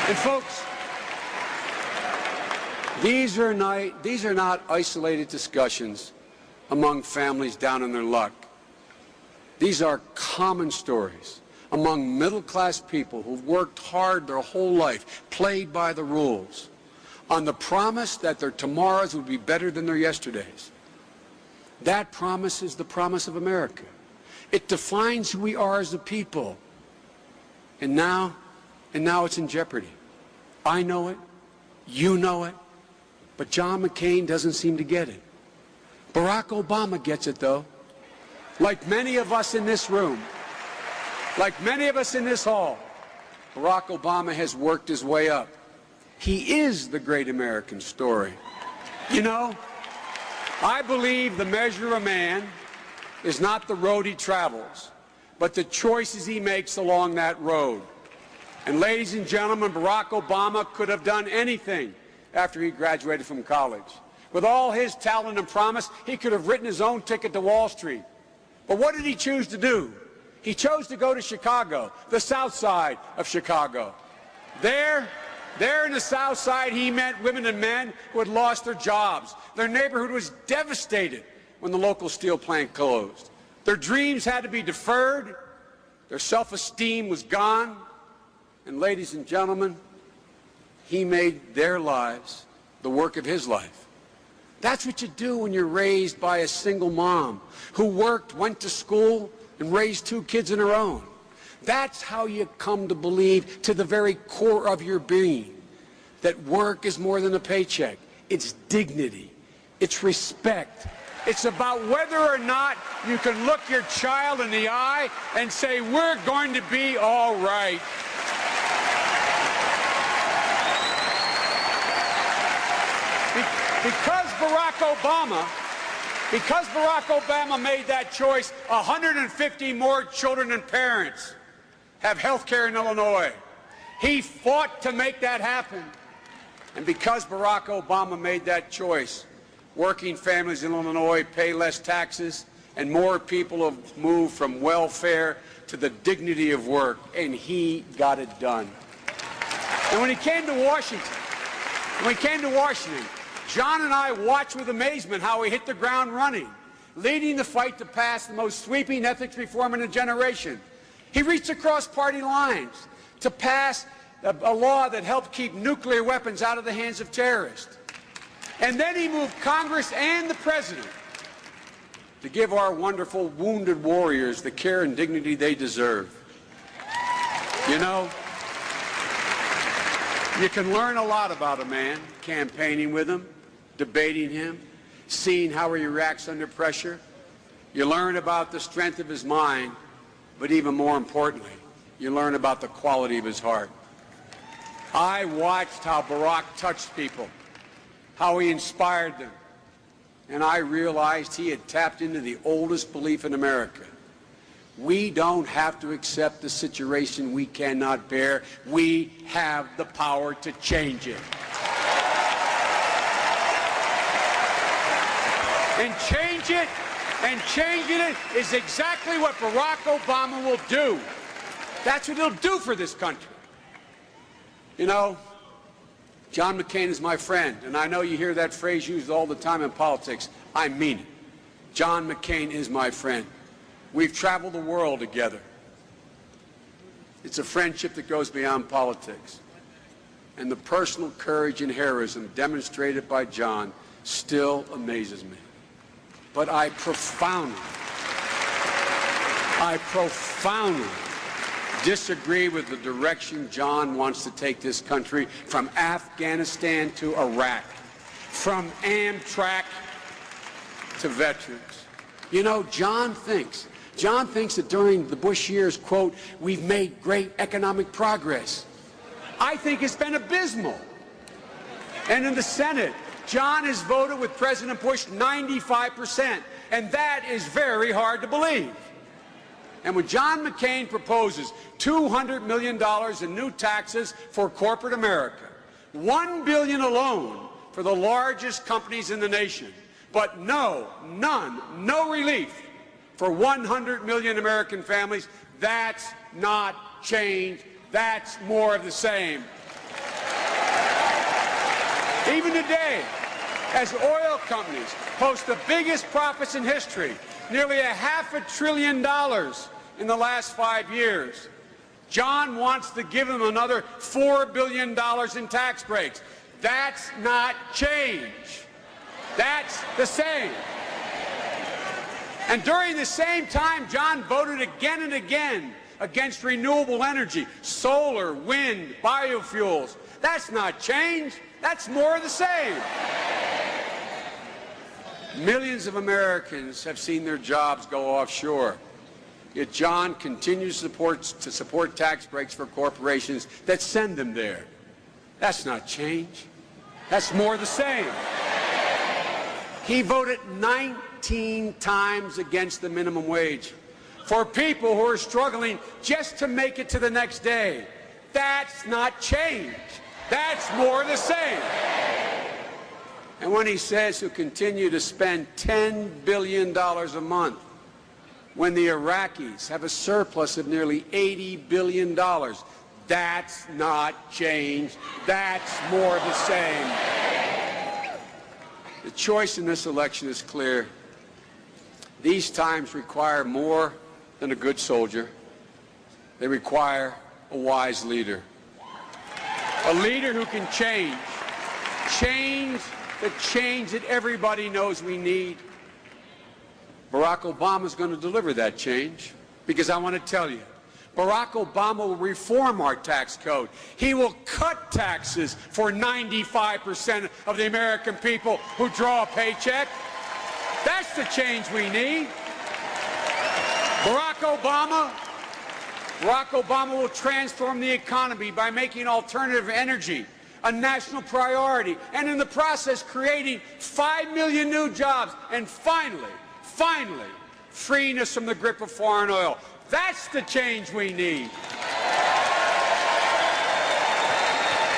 And folks, these are not isolated discussions among families down on their luck. These are common stories among middle-class people who've worked hard their whole life, played by the rules, on the promise that their tomorrows would be better than their yesterdays. That promise is the promise of America. It defines who we are as a people. And now it's in jeopardy. I know it, you know it, but John McCain doesn't seem to get it. Barack Obama gets it, though. Like many of us in this room, like many of us in this hall, Barack Obama has worked his way up. He is the great American story. You know, I believe the measure of a man is not the road he travels, but the choices he makes along that road. And ladies and gentlemen, Barack Obama could have done anything after he graduated from college. With all his talent and promise, he could have written his own ticket to Wall Street. But what did he choose to do? He chose to go to Chicago, the South Side of Chicago. There in the South Side, he met women and men who had lost their jobs. Their neighborhood was devastated when the local steel plant closed. Their dreams had to be deferred. Their self-esteem was gone. And ladies and gentlemen, he made their lives the work of his life. That's what you do when you're raised by a single mom who worked, went to school, and raised 2 kids of her own. That's how you come to believe, to the very core of your being, that work is more than a paycheck. It's dignity. It's respect. It's about whether or not you can look your child in the eye and say, we're going to be all right. Because Barack Obama made that choice, 150 more children and parents have health care in Illinois. He fought to make that happen. And because Barack Obama made that choice, working families in Illinois pay less taxes, and more people have moved from welfare to the dignity of work, and he got it done. And when he came to Washington, John and I watched with amazement how he hit the ground running, leading the fight to pass the most sweeping ethics reform in a generation. He reached across party lines to pass a law that helped keep nuclear weapons out of the hands of terrorists. And then he moved Congress and the President to give our wonderful wounded warriors the care and dignity they deserve. You know, you can learn a lot about a man campaigning with him, debating him, seeing how he reacts under pressure. You learn about the strength of his mind, but even more importantly, you learn about the quality of his heart. I watched how Barack touched people, how he inspired them, and I realized he had tapped into the oldest belief in America. We don't have to accept the situation we cannot bear. We have the power to change it. And changing it is exactly what Barack Obama will do. That's what he'll do for this country. You know, John McCain is my friend, and I know you hear that phrase used all the time in politics. I mean it. John McCain is my friend. We've traveled the world together. It's a friendship that goes beyond politics. And the personal courage and heroism demonstrated by John still amazes me. But I profoundly disagree with the direction John wants to take this country, from Afghanistan to Iraq, from Amtrak to veterans. You know, John thinks that during the Bush years, quote, we've made great economic progress. I think it's been abysmal. And in the Senate, John has voted with President Bush 95%, and that is very hard to believe. And when John McCain proposes $200 million in new taxes for corporate America, $1 billion alone for the largest companies in the nation, but no relief for 100 million American families, that's not change. That's more of the same. Even today, as oil companies post the biggest profits in history, nearly $500 billion in the last 5 years, John wants to give them another $4 billion in tax breaks. That's not change. That's the same. And during the same time, John voted again and again against renewable energy, solar, wind, biofuels. That's not change. That's more of the same. Millions of Americans have seen their jobs go offshore. Yet John continues to support tax breaks for corporations that send them there. That's not change. That's more of the same. He voted 19 times against the minimum wage for people who are struggling just to make it to the next day. That's not change. That's more of the same. And when he says he'll continue to spend $10 billion a month when the Iraqis have a surplus of nearly $80 billion, that's not change. That's more of the same. The choice in this election is clear. These times require more than a good soldier. They require a wise leader. A leader who can change the change that everybody knows we need. Barack Obama is going to deliver that change, because I want to tell you, Barack Obama will reform our tax code. He will cut taxes for 95% of the American people who draw a paycheck. That's the change we need. Barack Obama will transform the economy by making alternative energy a national priority, and in the process creating 5 million new jobs, and finally, freeing us from the grip of foreign oil. That's the change we need.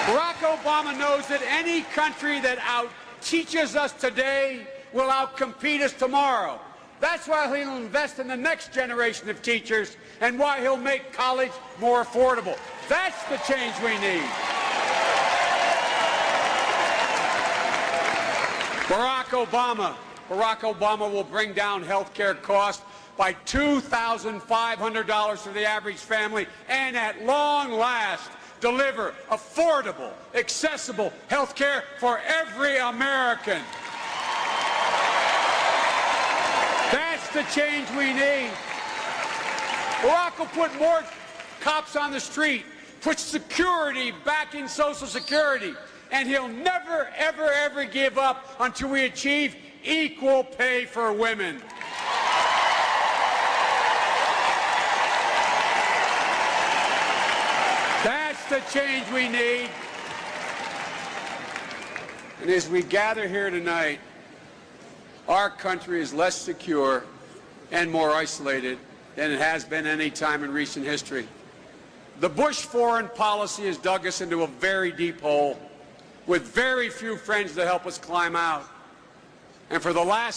Barack Obama knows that any country that out-teaches us today will out-compete us tomorrow. That's why he'll invest in the next generation of teachers and why he'll make college more affordable. That's the change we need. Barack Obama will bring down health care costs by $2,500 for the average family, and at long last deliver affordable, accessible health care for every American. That's the change we need. Barack will put more cops on the street, put security back in Social Security, and he'll never, ever, ever give up until we achieve equal pay for women. That's the change we need. And as we gather here tonight, our country is less secure and more isolated than it has been any time in recent history. The Bush foreign policy has dug us into a very deep hole with very few friends to help us climb out. And for the last